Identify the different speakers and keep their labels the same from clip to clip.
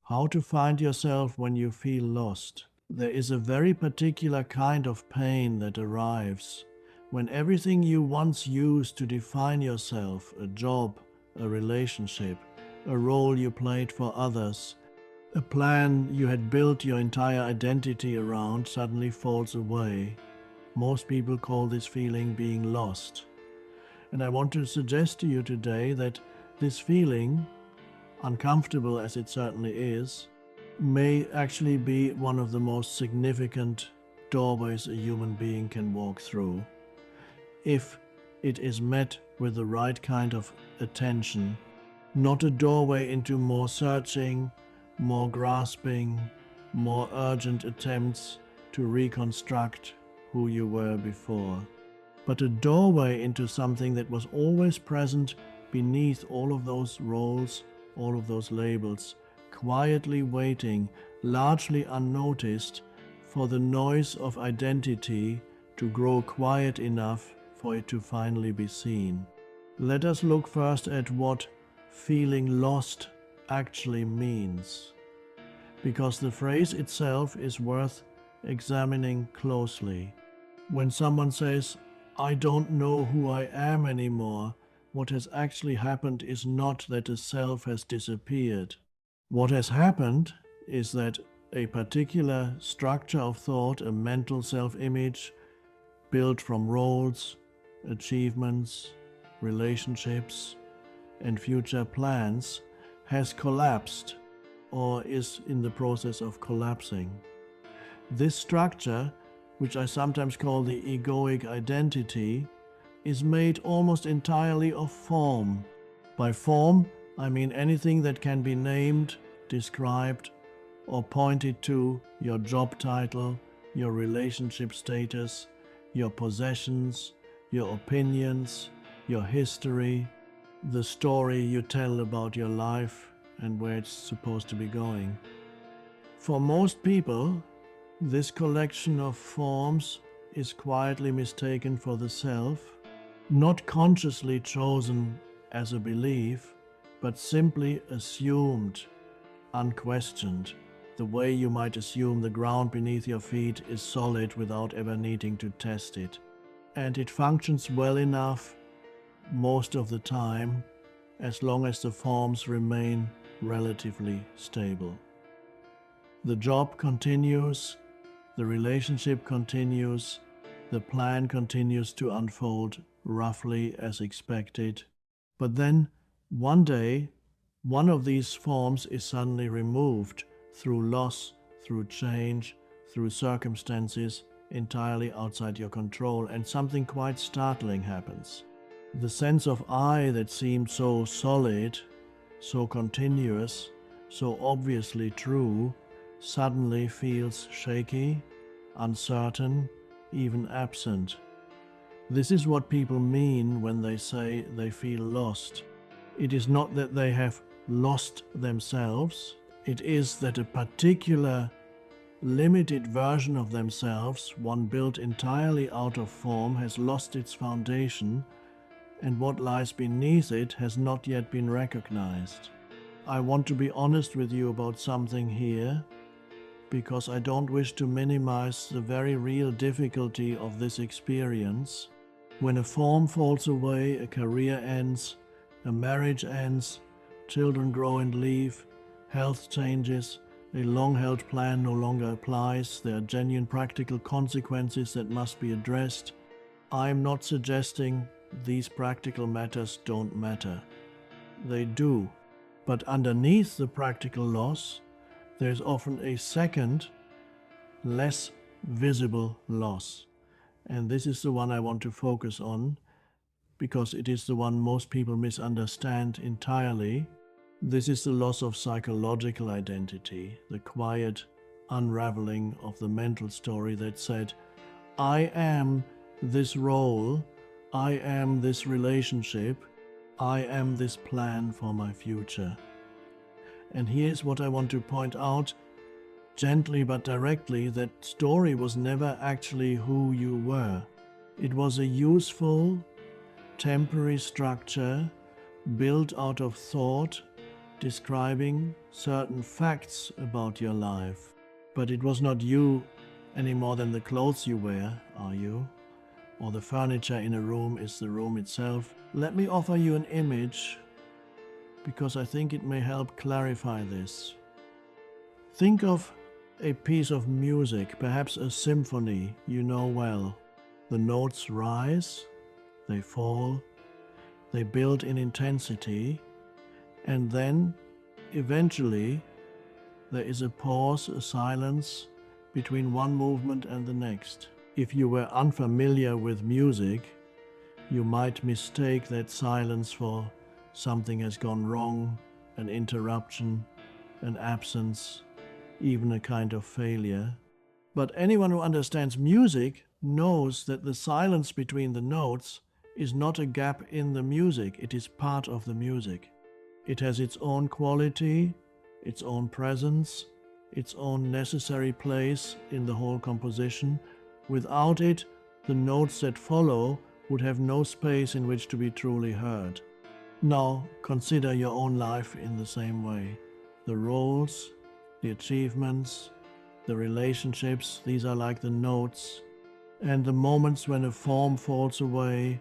Speaker 1: How to find yourself when you feel lost. There is a very particular kind of pain that arrives when everything you once used to define yourself, a job, a relationship, a role you played for others, a plan you had built your entire identity around, suddenly falls away. Most people call this feeling being lost. And I want to suggest to you today that this feeling, uncomfortable as it certainly is, may actually be one of the most significant doorways a human being can walk through, if it is met with the right kind of attention, not a doorway into more searching, more grasping, more urgent attempts to reconstruct who you were before, but a doorway into something that was always present beneath all of those roles, all of those labels, quietly waiting, largely unnoticed, for the noise of identity to grow quiet enough for it to finally be seen. Let us look first at what feeling lost actually means, because the phrase itself is worth examining closely. When someone says, "I don't know who I am anymore," what has actually happened is not that a self has disappeared. What has happened is that a particular structure of thought, a mental self-image built from roles, achievements, relationships, and future plans, has collapsed or is in the process of collapsing. This structure, which I sometimes call the egoic identity, is made almost entirely of form. By form, I mean anything that can be named, described, or pointed to: your job title, your relationship status, your possessions, your opinions, your history, the story you tell about your life and where it's supposed to be going. For most people, this collection of forms is quietly mistaken for the self, not consciously chosen as a belief, but simply assumed, unquestioned, the way you might assume the ground beneath your feet is solid without ever needing to test it. And it functions well enough most of the time, as long as the forms remain relatively stable. The job continues, the relationship continues, the plan continues to unfold roughly as expected. But then, one day, one of these forms is suddenly removed through loss, through change, through circumstances entirely outside your control, and something quite startling happens. The sense of I that seemed so solid, so continuous, so obviously true, suddenly feels shaky, uncertain, even absent. This is what people mean when they say they feel lost. It is not that they have lost themselves, it is that a particular limited version of themselves, one built entirely out of form, has lost its foundation, and what lies beneath it has not yet been recognized. I want to be honest with you about something here, because I don't wish to minimize the very real difficulty of this experience. When a form falls away, a career ends, a marriage ends, children grow and leave, health changes, a long-held plan no longer applies, there are genuine practical consequences that must be addressed. I'm not suggesting these practical matters don't matter. They do. But underneath the practical loss, there's often a second, less visible loss. And this is the one I want to focus on, because it is the one most people misunderstand entirely. This is the loss of psychological identity, the quiet unraveling of the mental story that said, I am this role, I am this relationship, I am this plan for my future. And here's what I want to point out, gently but directly, that story was never actually who you were. It was a useful, temporary structure built out of thought describing certain facts about your life. But it was not you any more than the clothes you wear, are you? Or the furniture in a room is the room itself. Let me offer you an image, because I think it may help clarify this. Think of a piece of music, perhaps a symphony you know well. The notes rise, they fall, they build in intensity, and then, eventually, there is a pause, a silence between one movement and the next. If you were unfamiliar with music, you might mistake that silence for something has gone wrong, an interruption, an absence, even a kind of failure. But anyone who understands music knows that the silence between the notes is not a gap in the music, it is part of the music. It has its own quality, its own presence, its own necessary place in the whole composition. Without it, the notes that follow would have no space in which to be truly heard. Now, consider your own life in the same way. The roles, the achievements, the relationships, these are like the notes. And the moments when a form falls away,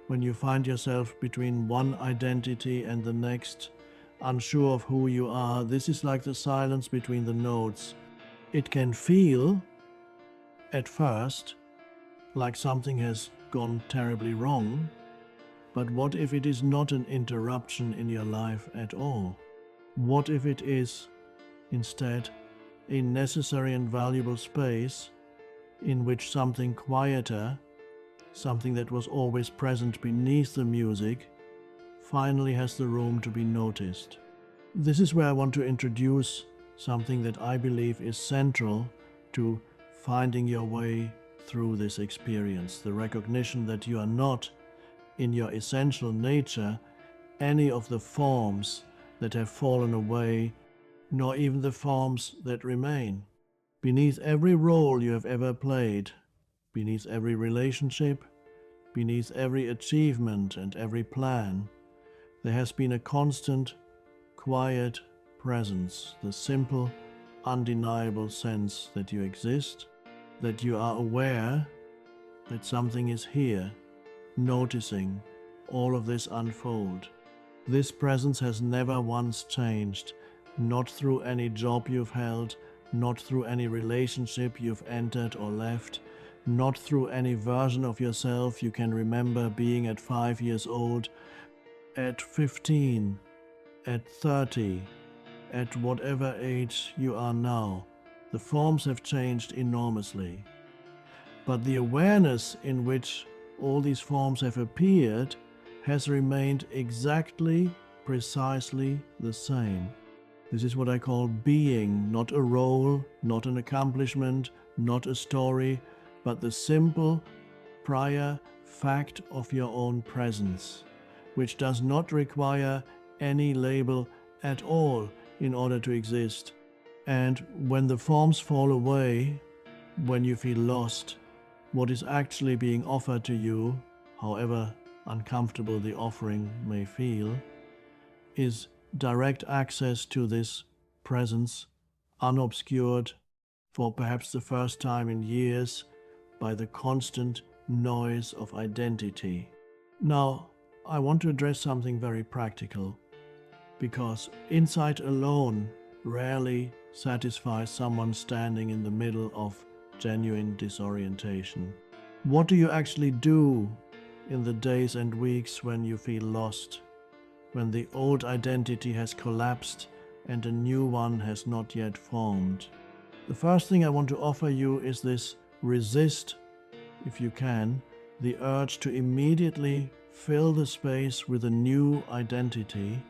Speaker 1: when you find yourself between one identity and the next, unsure of who you are, this is like the silence between the notes. It can feel, at first, like something has gone terribly wrong, but what if it is not an interruption in your life at all? What if it is, instead, a necessary and valuable space in which something quieter, something that was always present beneath the music, finally has the room to be noticed? This is where I want to introduce something that I believe is central to finding your way through this experience, the recognition that you are not, in your essential nature, any of the forms that have fallen away, nor even the forms that remain. Beneath every role you have ever played, beneath every relationship, beneath every achievement and every plan, there has been a constant, quiet presence, the simple, undeniable sense that you exist, that you are aware that something is here, noticing all of this unfold. This presence has never once changed, not through any job you've held, not through any relationship you've entered or left, not through any version of yourself you can remember being at 5 years old, at 15, at 30, at whatever age you are now. The forms have changed enormously. But the awareness in which all these forms have appeared has remained exactly, precisely the same. This is what I call being, not a role, not an accomplishment, not a story, but the simple, prior fact of your own presence, which does not require any label at all in order to exist. And when the forms fall away, when you feel lost, what is actually being offered to you, however uncomfortable the offering may feel, is direct access to this presence, unobscured for perhaps the first time in years by the constant noise of identity. Now, I want to address something very practical, because insight alone rarely satisfies someone standing in the middle of genuine disorientation. What do you actually do in the days and weeks when you feel lost, when the old identity has collapsed and a new one has not yet formed? The first thing I want to offer you is this: resist, if you can, the urge to immediately fill the space with a new identity,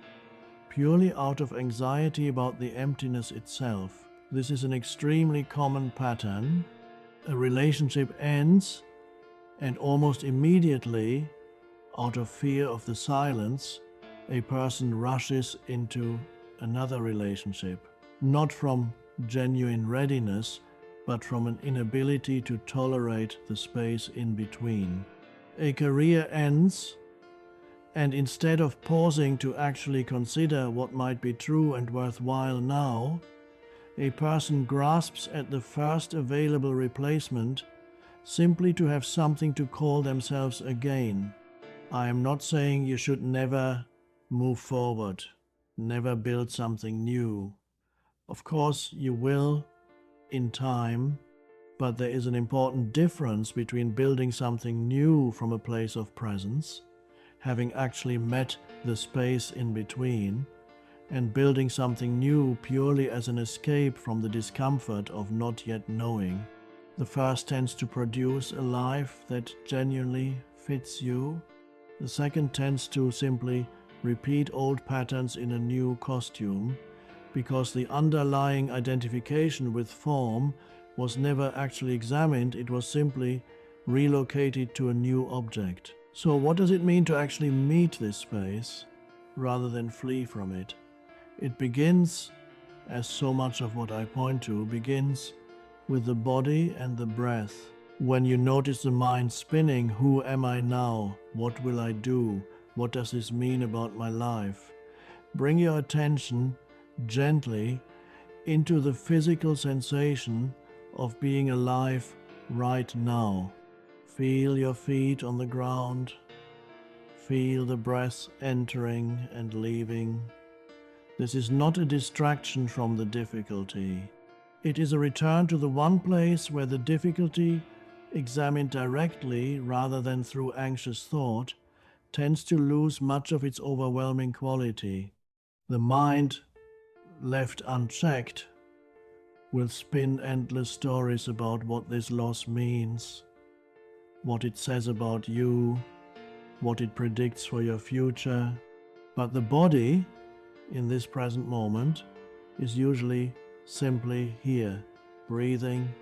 Speaker 1: purely out of anxiety about the emptiness itself. This is an extremely common pattern. A relationship ends, and almost immediately, out of fear of the silence, a person rushes into another relationship, not from genuine readiness, but from an inability to tolerate the space in between. A career ends, And instead of pausing to actually consider what might be true and worthwhile now, a person grasps at the first available replacement simply to have something to call themselves again. I am not saying you should never move forward, never build something new. Of course, you will in time, but there is an important difference between building something new from a place of presence, having actually met the space in between, and building something new purely as an escape from the discomfort of not yet knowing. The first tends to produce a life that genuinely fits you. The second tends to simply repeat old patterns in a new costume, because the underlying identification with form was never actually examined, it was simply relocated to a new object. So what does it mean to actually meet this space rather than flee from it? It begins, as so much of what I point to, begins with the body and the breath. When you notice the mind spinning, who am I now? What will I do? What does this mean about my life? Bring your attention gently into the physical sensation of being alive right now. Feel your feet on the ground. Feel the breath entering and leaving. This is not a distraction from the difficulty. It is a return to the one place where the difficulty, examined directly rather than through anxious thought, tends to lose much of its overwhelming quality. The mind, left unchecked, will spin endless stories about what this loss means, what it says about you, what it predicts for your future. But the body, in this present moment, is usually simply here, breathing,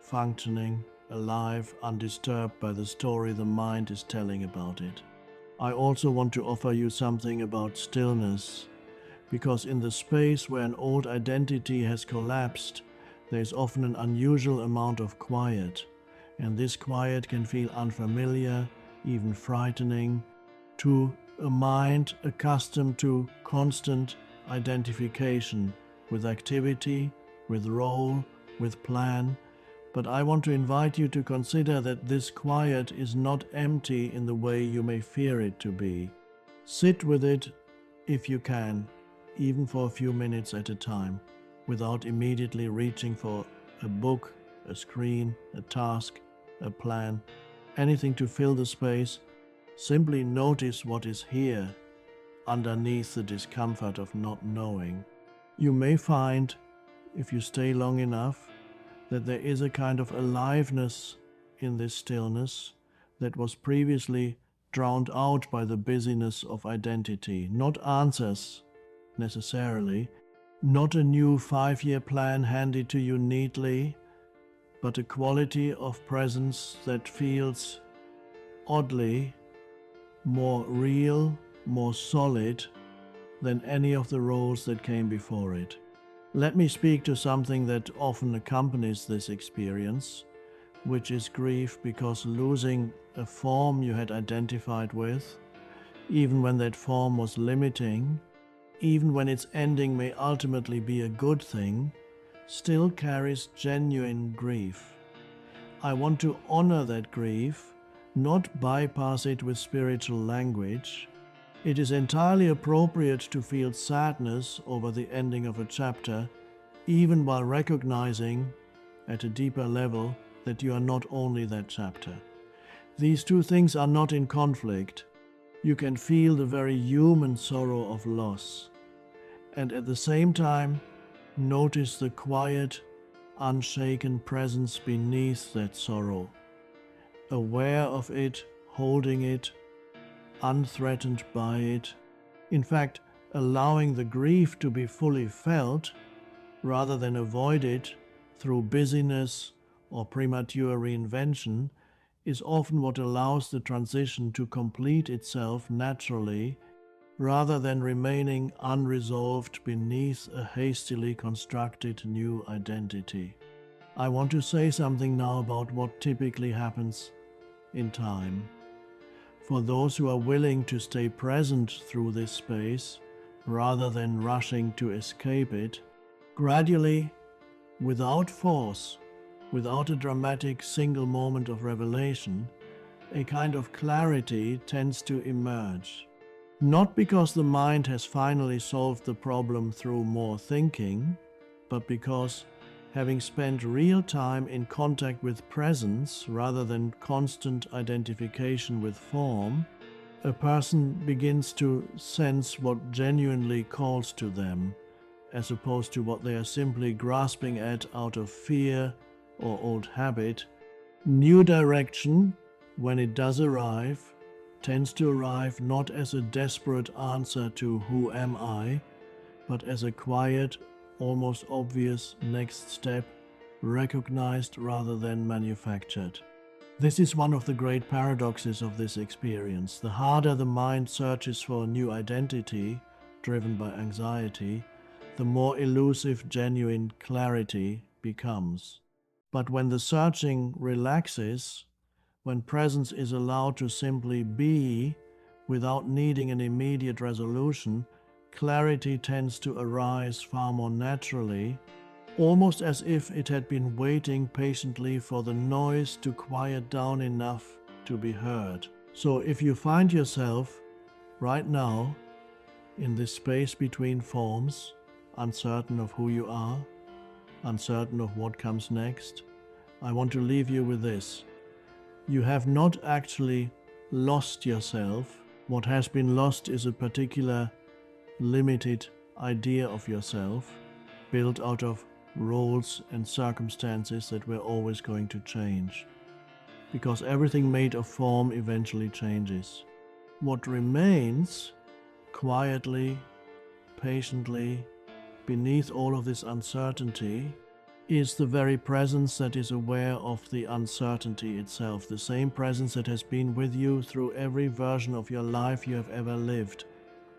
Speaker 1: functioning, alive, undisturbed by the story the mind is telling about it. I also want to offer you something about stillness, because in the space where an old identity has collapsed, there is often an unusual amount of quiet, and this quiet can feel unfamiliar, even frightening, to a mind accustomed to constant identification with activity, with role, with plan. But I want to invite you to consider that this quiet is not empty in the way you may fear it to be. Sit with it if you can, even for a few minutes at a time, without immediately reaching for a book, a screen, a task, a plan, anything to fill the space. Simply notice what is here underneath the discomfort of not knowing. You may find, if you stay long enough, that there is a kind of aliveness in this stillness that was previously drowned out by the busyness of identity. Not answers, necessarily, not a new 5-year plan handed to you neatly, but a quality of presence that feels oddly more real, more solid than any of the roles that came before it. Let me speak to something that often accompanies this experience, which is grief, because losing a form you had identified with, even when that form was limiting, even when its ending may ultimately be a good thing, still carries genuine grief. I want to honor that grief, not bypass it with spiritual language. It is entirely appropriate to feel sadness over the ending of a chapter, even while recognizing, at a deeper level, that you are not only that chapter. These two things are not in conflict. You can feel the very human sorrow of loss, and at the same time, notice the quiet, unshaken presence beneath that sorrow. Aware of it, holding it, unthreatened by it, in fact, allowing the grief to be fully felt rather than avoid it through busyness or premature reinvention, is often what allows the transition to complete itself naturally rather than remaining unresolved beneath a hastily constructed new identity. I want to say something now about what typically happens in time. For those who are willing to stay present through this space, rather than rushing to escape it, gradually, without force, without a dramatic single moment of revelation, a kind of clarity tends to emerge. Not because the mind has finally solved the problem through more thinking, but because, having spent real time in contact with presence rather than constant identification with form, a person begins to sense what genuinely calls to them, as opposed to what they are simply grasping at out of fear or old habit. New direction, when it does arrive, tends to arrive not as a desperate answer to "who am I?", but as a quiet, almost obvious next step, recognized rather than manufactured. This is one of the great paradoxes of this experience. The harder the mind searches for a new identity, driven by anxiety, the more elusive genuine clarity becomes. But when the searching relaxes, when presence is allowed to simply be without needing an immediate resolution, clarity tends to arise far more naturally, almost as if it had been waiting patiently for the noise to quiet down enough to be heard. So if you find yourself right now in this space between forms, uncertain of who you are, uncertain of what comes next, I want to leave you with this. You have not actually lost yourself. What has been lost is a particular limited idea of yourself, built out of roles and circumstances that were always going to change. Because everything made of form eventually changes. What remains, quietly, patiently, beneath all of this uncertainty, is the very presence that is aware of the uncertainty itself, the same presence that has been with you through every version of your life you have ever lived,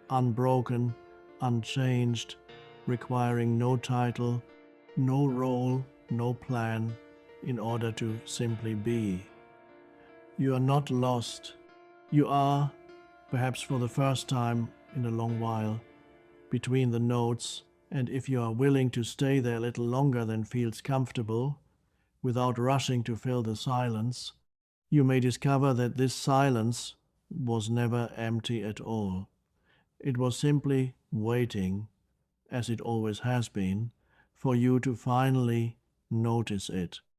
Speaker 1: unbroken, unchanged, requiring no title, no role, no plan, in order to simply be. You are not lost. You are, perhaps for the first time in a long while, between the notes, and if you are willing to stay there a little longer than feels comfortable, without rushing to fill the silence, you may discover that this silence was never empty at all. It was simply waiting, as it always has been, for you to finally notice it.